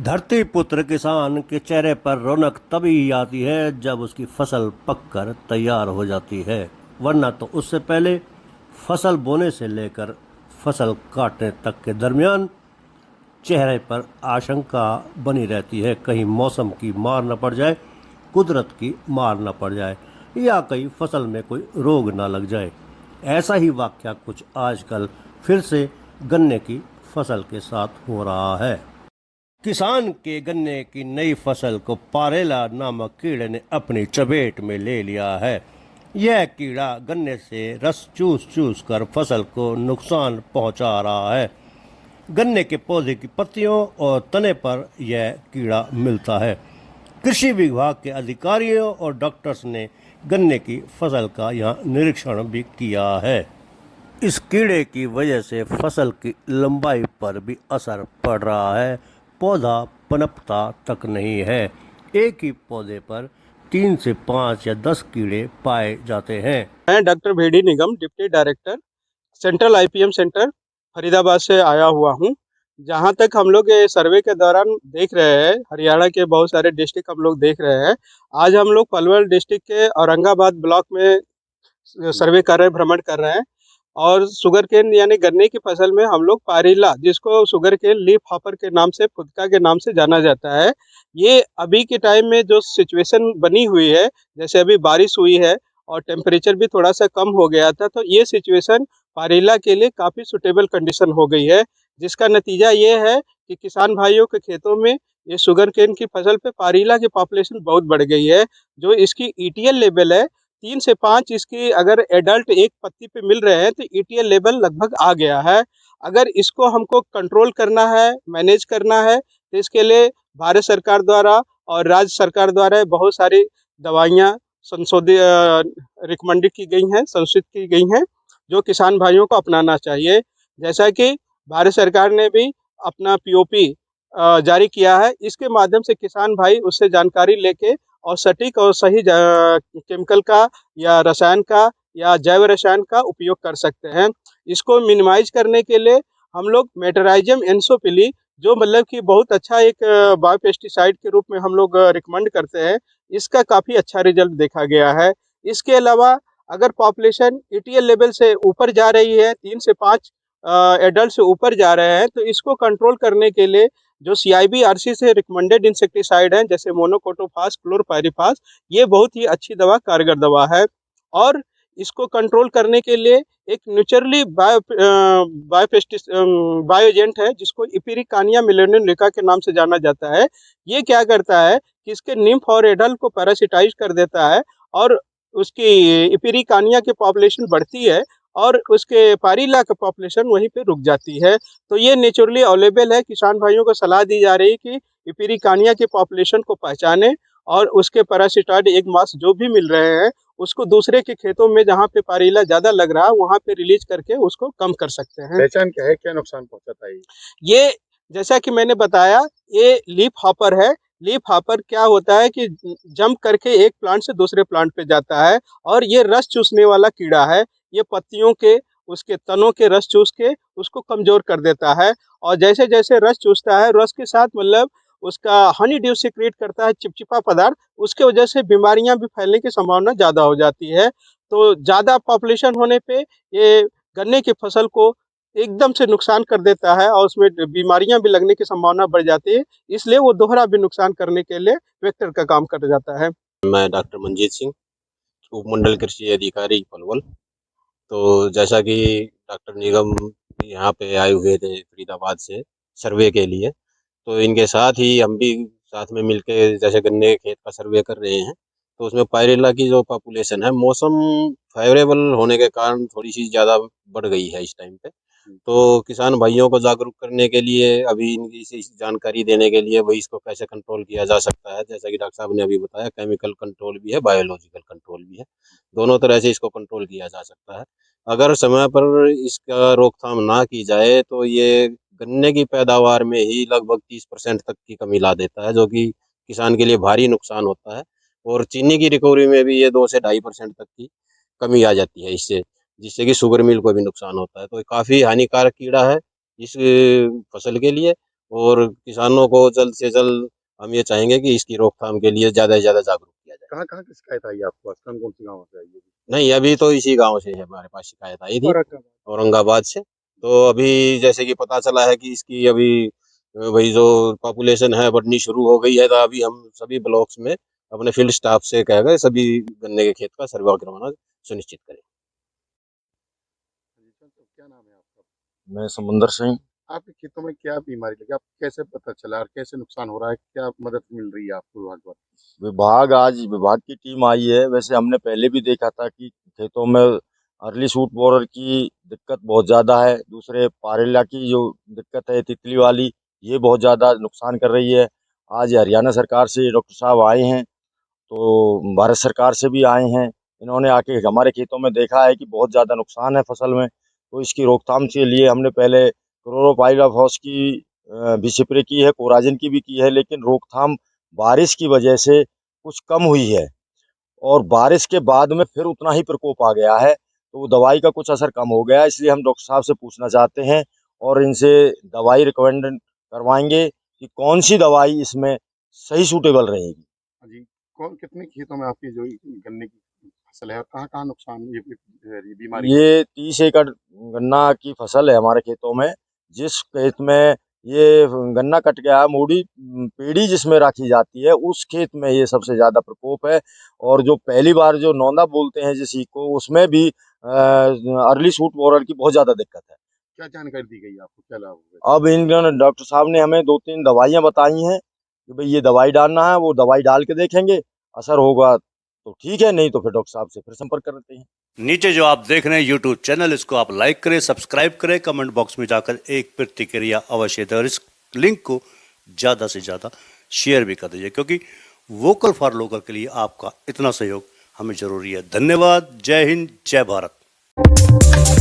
धरती पुत्र किसान के चेहरे पर रौनक तभी आती है जब उसकी फसल पककर तैयार हो जाती है, वरना तो उससे पहले फसल बोने से लेकर फसल काटने तक के दरमियान चेहरे पर आशंका बनी रहती है। कहीं मौसम की मार न पड़ जाए, कुदरत की मार न पड़ जाए, या कहीं फसल में कोई रोग न लग जाए। ऐसा ही वाक़या कुछ आजकल फिर से गन्ने की फसल के साथ हो रहा है। किसान के गन्ने की नई फसल को पारेला नामक कीड़े ने अपनी चपेट में ले लिया है। यह कीड़ा गन्ने से रस चूस चूस कर फसल को नुकसान पहुंचा रहा है। गन्ने के पौधे की पत्तियों और तने पर यह कीड़ा मिलता है। कृषि विभाग के अधिकारियों और डॉक्टर्स ने गन्ने की फसल का यहाँ निरीक्षण भी किया है। इस कीड़े की वजह से फसल की लंबाई पर भी असर पड़ रहा है। पौधा पनपता तक नहीं है। एक ही पौधे पर 3 से 5 या 10 कीड़े पाए जाते हैं। मैं डॉक्टर भेड़ी Nigam, deputy director, central IPM centre Faridabad से आया हुआ हूं। जहां तक हम लोग ये सर्वे के दौरान देख रहे हैं, हरियाणा के बहुत सारे डिस्ट्रिक्ट हम लोग देख रहे हैं। आज हम लोग पलवल डिस्ट्रिक्ट के औरंगाबाद ब्लॉक में सर्वे कर रहे, भ्रमण कर रहे हैं। और शुगर केन यानी गन्ने की फसल में हम लोग पारीला, जिसको शुगर केन लीफ हॉपर के नाम से, फुदका के नाम से जाना जाता है, ये अभी के टाइम में जो सिचुएशन बनी हुई है, जैसे अभी बारिश हुई है और टेम्परेचर भी थोड़ा सा कम हो गया था, तो ये सिचुएशन पारीला के लिए काफ़ी सुटेबल कंडीशन हो गई है। जिसका नतीजा ये है कि किसान भाइयों के खेतों में ये शुगर केन की फसल पे पारीला की पॉपुलेशन बहुत बढ़ गई है। जो इसकी ईटीएल लेवल है, 3 से 5 इसकी अगर एडल्ट एक पत्ती पे मिल रहे हैं, तो ईटीएल लेवल लगभग आ गया है। अगर इसको हमको कंट्रोल करना है, मैनेज करना है, तो इसके लिए भारत सरकार द्वारा और राज्य सरकार द्वारा बहुत सारी दवाइयाँ संशोधित रिकमेंडेड की गई हैं, संशोधित की गई हैं, जो किसान भाइयों को अपनाना चाहिए। जैसा कि भारत सरकार ने भी अपना पीओपी जारी किया है, इसके माध्यम से किसान भाई उससे जानकारी लेके और सटीक और सही केमिकल का या रसायन का या जैव रसायन का उपयोग कर सकते हैं। इसको मिनिमाइज करने के लिए हम लोग मेटराइजम एन्सोपिली, जो मतलब कि बहुत अच्छा एक बायोपेस्टिसाइड के रूप में हम लोग रिकमेंड करते हैं, इसका काफ़ी अच्छा रिजल्ट देखा गया है। इसके अलावा अगर पॉपुलेशन ईटीएल लेवल से ऊपर जा रही है, 3 से 5 एडल्ट से ऊपर जा रहे हैं, तो इसको कंट्रोल करने के लिए जो सीआईबीआरसी से रिकमेंडेड इंसेक्टिसाइड हैं, जैसे मोनोकोटोफास, क्लोरपाइरिफास, ये बहुत ही अच्छी दवा, कारगर दवा है। और इसको कंट्रोल करने के लिए एक नेचुरली बायो एजेंट है, जिसको इपिरिकानिया मिलेनिका के नाम से जाना जाता है। ये क्या करता है कि इसके निम्फ और एडल्ट को पैरासिटाइज कर देता है, और उसकी इपिरिकानिया की पॉपुलेशन बढ़ती है, और उसके पारीला का पॉपुलेशन वहीं पे रुक जाती है। तो ये नेचुरली अवेलेबल है। किसान भाइयों को सलाह दी जा रही है कि इपिरिकानिया की पॉपुलेशन को पहचाने, और उसके पैरासिटाइड एक मास जो भी मिल रहे हैं, उसको दूसरे के खेतों में जहाँ पे पारीला ज़्यादा लग रहा है, वहाँ पे रिलीज करके उसको कम कर सकते हैं। पहचान क्या है, क्या नुकसान पहुंचाता है ये जैसा कि मैंने बताया, ये लीफ हॉपर है। लीफ हॉपर क्या होता है कि जंप करके एक प्लांट से दूसरे प्लांट पे जाता है, और ये रस चूसने वाला कीड़ा है। ये पत्तियों के, उसके तनों के रस चूस के उसको कमजोर कर देता है, और जैसे जैसे रस चूसता है, रस के साथ मतलब उसका हनी ड्यू सिक्रेट करता है, चिपचिपा पदार्थ, उसके वजह से बीमारियां भी फैलने की संभावना ज़्यादा हो जाती है। तो ज़्यादा पॉपुलेशन होने पे ये गन्ने की फसल को एकदम से नुकसान कर देता है, और उसमें बीमारियां भी लगने की संभावना बढ़ जाती है। इसलिए वो दोहरा भी नुकसान करने के लिए वेक्टर का काम कर जाता है। मैं डॉक्टर मंजीत सिंह, उपमंडल कृषि अधिकारी पलवल। तो जैसा कि डॉक्टर निगम यहाँ पे आए हुए थे फरीदाबाद से सर्वे के लिए, तो इनके साथ ही हम भी साथ में मिलके जैसे गन्ने के खेत का सर्वे कर रहे हैं। तो उसमें पायरेला की जो पॉपुलेशन है, मौसम फेवरेबल होने के कारण थोड़ी सी ज़्यादा बढ़ गई है इस टाइम पे। तो किसान भाइयों को जागरूक करने के लिए, अभी इनकी इसी जानकारी देने के लिए, वही इसको कैसे कंट्रोल किया जा सकता है, जैसा कि डॉक्टर साहब ने अभी बताया, केमिकल कंट्रोल भी है, बायोलॉजिकल कंट्रोल भी है। दोनों तरह से इसको कंट्रोल किया जा सकता है। अगर समय पर इसका रोकथाम ना की जाए, तो ये गन्ने की पैदावार में ही लगभग 30% तक की कमी ला देता है, जो कि किसान के लिए भारी नुकसान होता है। और चीनी की रिकवरी में भी ये 2 से 2.5% तक की कमी आ जाती है इससे, जिससे कि शुगर मिल को भी नुकसान होता है। तो काफ़ी हानिकारक कीड़ा है इस फसल के लिए। और किसानों को जल्द से जल्द हम ये चाहेंगे कि इसकी रोकथाम के लिए ज़्यादा से ज़्यादा जागरूक किया जाए। कहाँ कहाँ की शिकायत आई आपको? कौन कौन सी गाँव से आई है? नहीं, अभी तो इसी गांव से है, हमारे पास शिकायत आई थी औरंगाबाद। औरंगाबाद से। तो अभी जैसे कि पता चला है कि इसकी अभी वही जो पॉपुलेशन है बढ़नी शुरू हो गई है, तो अभी हम सभी ब्लॉक्स में अपने फील्ड स्टाफ से कह गए सभी गन्ने के खेत का सर्वे करवाना सुनिश्चित करें। जी सर, तो क्या नाम है आपका? मैं समुंदर सिंह। आपके खेतों में क्या बीमारी लगी? आपको कैसे पता चला और कैसे नुकसान हो रहा है? क्या मदद मिल रही है आपको विभाग द्वारा? आज विभाग की टीम आई है। वैसे हमने पहले भी देखा था कि खेतों में अर्ली शूट बोरर की दिक्कत बहुत ज़्यादा है। दूसरे पारेला की जो दिक्कत है तितली वाली, ये बहुत ज़्यादा नुकसान कर रही है। आज हरियाणा सरकार से डॉक्टर साहब आए हैं, तो भारत सरकार से भी आए हैं। इन्होंने आके हमारे खेतों में देखा है कि बहुत ज़्यादा नुकसान है फसल में। तो इसकी रोकथाम के लिए हमने पहले क्लोरोपाइरीफॉस की भी स्प्रे की है, कोराजिन की भी की है, लेकिन रोकथाम बारिश की वजह से कुछ कम हुई है और बारिश के बाद में फिर उतना ही प्रकोप आ गया है, तो वो दवाई का कुछ असर कम हो गया है। इसलिए हम डॉक्टर साहब से पूछना चाहते हैं और इनसे दवाई रिकमेंड करवाएंगे कि कौन सी दवाई इसमें सही सूटेबल रहेगी। हाँ जी, कौन कितने खेतों में आपकी जो गन्ने की फसल है और कहाँ-कहाँ नुकसान ये बीमारी? ये 30 एकड़ गन्ना की फसल है हमारे खेतों में। जिस खेत में ये गन्ना कट गया, मूड़ी पेड़ी जिसमें राखी जाती है, उस खेत में ये सबसे ज़्यादा प्रकोप है। और जो पहली बार जो नौंदा बोलते हैं जिस को, उसमें भी अर्ली शूट बोरर की बहुत ज़्यादा दिक्कत है। क्या जानकारी दी गई आपको? क्या लाभ हुए? अब इन्होंने डॉक्टर साहब ने हमें 2-3 दवाइयाँ बताई हैं कि भई ये दवाई डालना है, वो दवाई डाल के देखेंगे, असर होगा तो ठीक है, नहीं तो फिर डॉक्टर साहब से फिर संपर्क करते हैं। नीचे जो आप देख रहे हैं यूट्यूब चैनल, इसको आप लाइक करें, सब्सक्राइब करें, कमेंट बॉक्स में जाकर एक प्रतिक्रिया अवश्य दें और इस लिंक को ज़्यादा से ज़्यादा शेयर भी कर दीजिए, क्योंकि वोकल फॉर लोकल के लिए आपका इतना सहयोग हमें ज़रूरी है। धन्यवाद। जय हिंद, जय भारत।